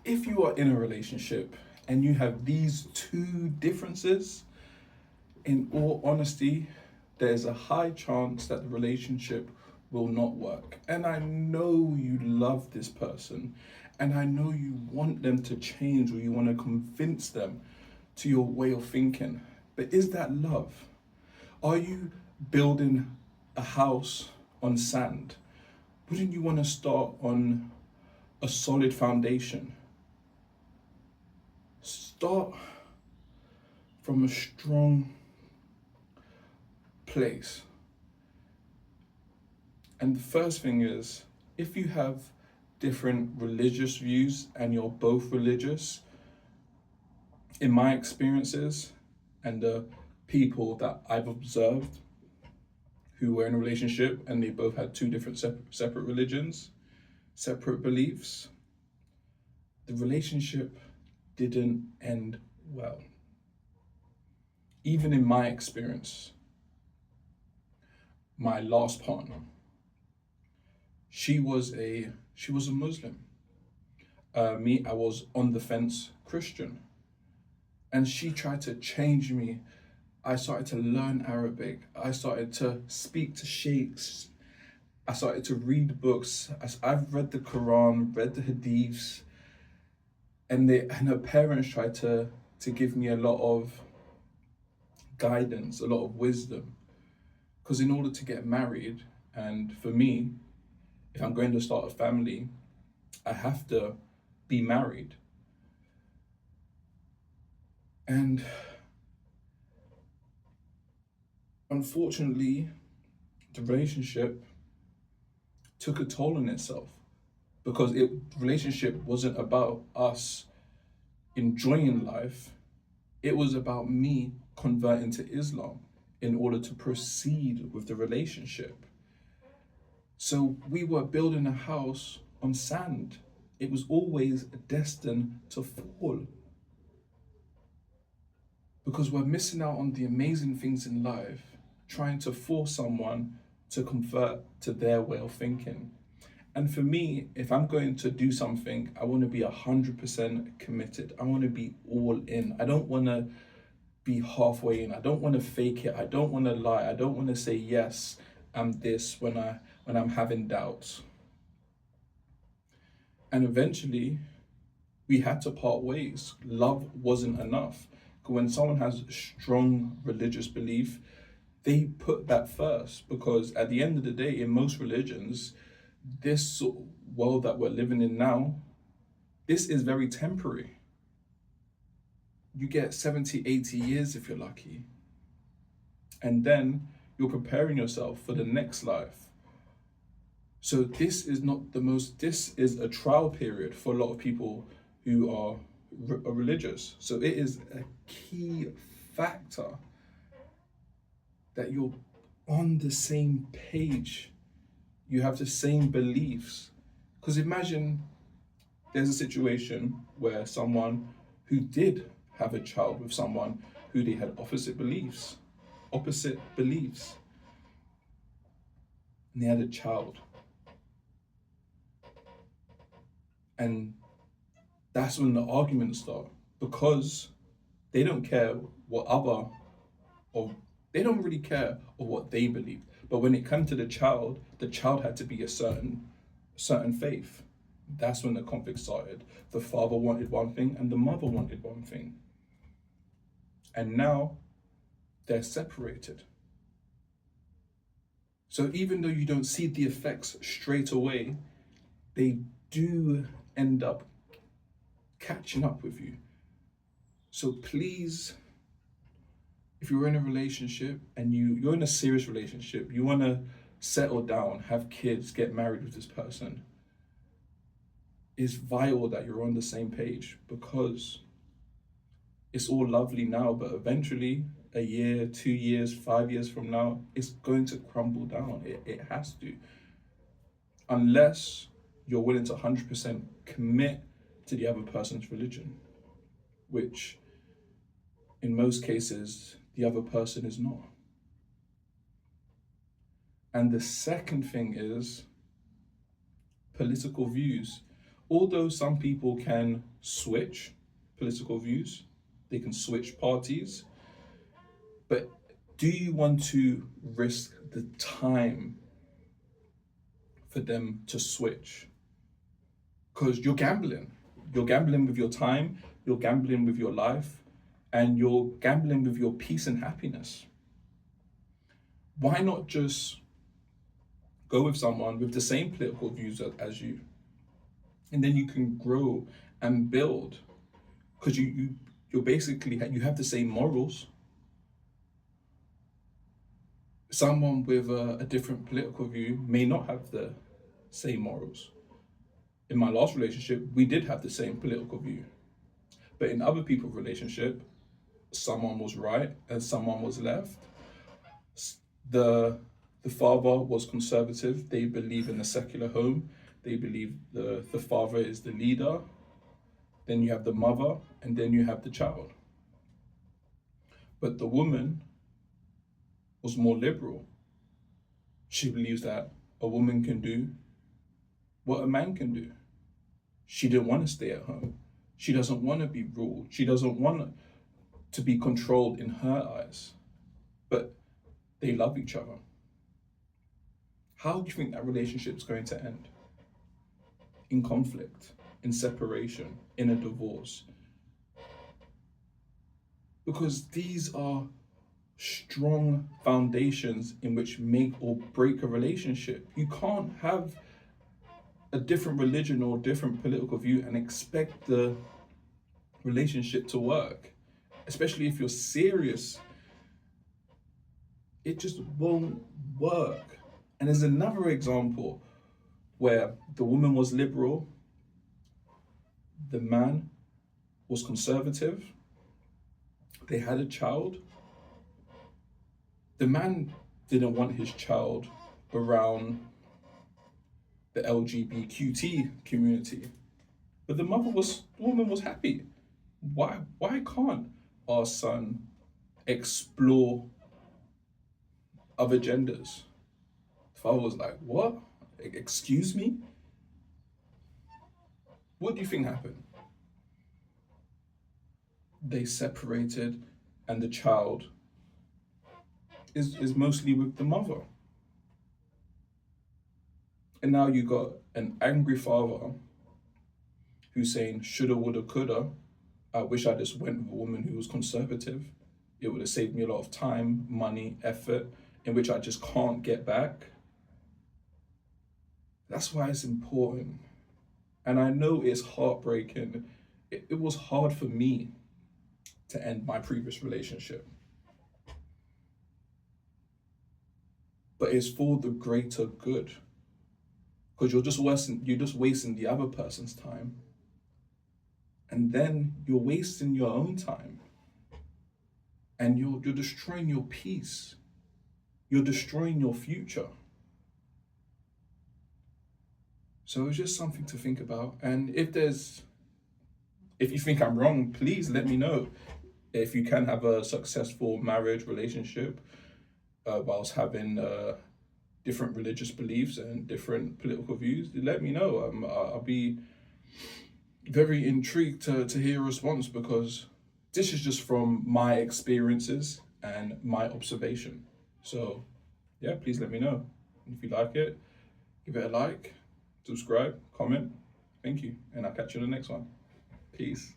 if you are in a relationship and you have these two differences, in all honesty, there's a high chance that the relationship will not work. And I know you love this person, and I know you want them to change, or you want to convince them to your way of thinking. But is that love? Are you building a house on sand? Wouldn't you want to start on a solid foundation? Start from a strong place. And the first thing is, if you have different religious views and you're both religious, in my experiences and the people that I've observed who were in a relationship and they both had two different separate religions, separate beliefs, the relationship didn't end well. Even in my experience, my last partner, she was a Muslim. Me, I was on the fence Christian, and she tried to change me. I started to learn Arabic. I started to speak to sheikhs. I started to read books. I've read the Quran, read the Hadiths, and her parents tried to give me a lot of guidance, a lot of wisdom. Because in order to get married, and for me, if I'm going to start a family, I have to be married. And unfortunately, the relationship took a toll on itself, because the relationship wasn't about us enjoying life. It was about me converting to Islam in order to proceed with the relationship. So we were building a house on sand. It was always destined to fall, because we're missing out on the amazing things in life, trying to force someone to convert to their way of thinking. And for me, if I'm going to do something, I want to be 100% committed. I want to be all in. I don't want to be halfway in. I don't want to fake it. I don't want to lie. I don't want to say, yes, I'm this when I'm having doubts. And eventually, we had to part ways. Love wasn't enough. When someone has strong religious belief, they put that first, because at the end of the day, in most religions, this world that we're living in now, this is very temporary. You get 70, 80 years if you're lucky. And then you're preparing yourself for the next life. So this is a trial period for a lot of people who are religious. So it is a key factor that you're on the same page. You have the same beliefs. Because imagine there's a situation where someone who did have a child with someone who they had opposite beliefs, and they had a child. And that's when the arguments start, because they don't care they don't really care of what they believe. But when it comes to the child had to be a certain faith. That's when the conflict started. The father wanted one thing and the mother wanted one thing. And now they're separated. So even though you don't see the effects straight away, they do end up catching up with you. So please, if you're in a relationship and you're in a serious relationship, you want to settle down, have kids, get married with this person, it's vital that you're on the same page, because it's all lovely now, but eventually, a year, 2 years, 5 years from now, it's going to crumble down. It has to. Unless you're willing to 100% commit to the other person's religion, which in most cases, the other person is not. And the second thing is political views. Although some people can switch political views, they can switch parties, but do you want to risk the time for them to switch? Because you're gambling. You're gambling with your time, you're gambling with your life, and you're gambling with your peace and happiness. Why not just go with someone with the same political views as you? And then you can grow and build. Because you're basically, you have the same morals. Someone with a different political view may not have the same morals. In my last relationship, we did have the same political view. But in other people's relationship, someone was right and someone was left. The the father was conservative. They believe in a secular home. They believe the father is the leader. Then you have the mother, and then you have the child. But the woman was more liberal. She believes that a woman can do what a man can do. She didn't want to stay at home. She doesn't want to be ruled. She doesn't want to be controlled in her eyes. But they love each other. How do you think that relationship is going to end? In conflict, in separation, in a divorce. Because these are strong foundations in which make or break a relationship. You can't have a different religion or different political view and expect the relationship to work, especially if you're serious. It just won't work. And there's another example where the woman was liberal, the man was conservative, they had a child. The man didn't want his child around the LGBTQ community, but the woman was happy. Why can't our son explore other genders? The father was like, what? Excuse me? What do you think happened? They separated, and the child is mostly with the mother. And now you got an angry father who's saying, shoulda, woulda, coulda. I wish I just went with a woman who was conservative. It would have saved me a lot of time, money, effort, in which I just can't get back. That's why it's important. And I know it's heartbreaking. It was hard for me to end my previous relationship. But it's for the greater good. Because you're just wasting the other person's time. And then you're wasting your own time. And you're destroying your peace. You're destroying your future. So it's just something to think about. And if you think I'm wrong, please let me know. If you can have a successful marriage relationship whilst having different religious beliefs and different political views, let me know. I'll be very intrigued to hear your response, because this is just from my experiences and my observation. So yeah, please let me know. If you like it, give it a like, subscribe, comment. Thank you, and I'll catch you in the next one. Peace.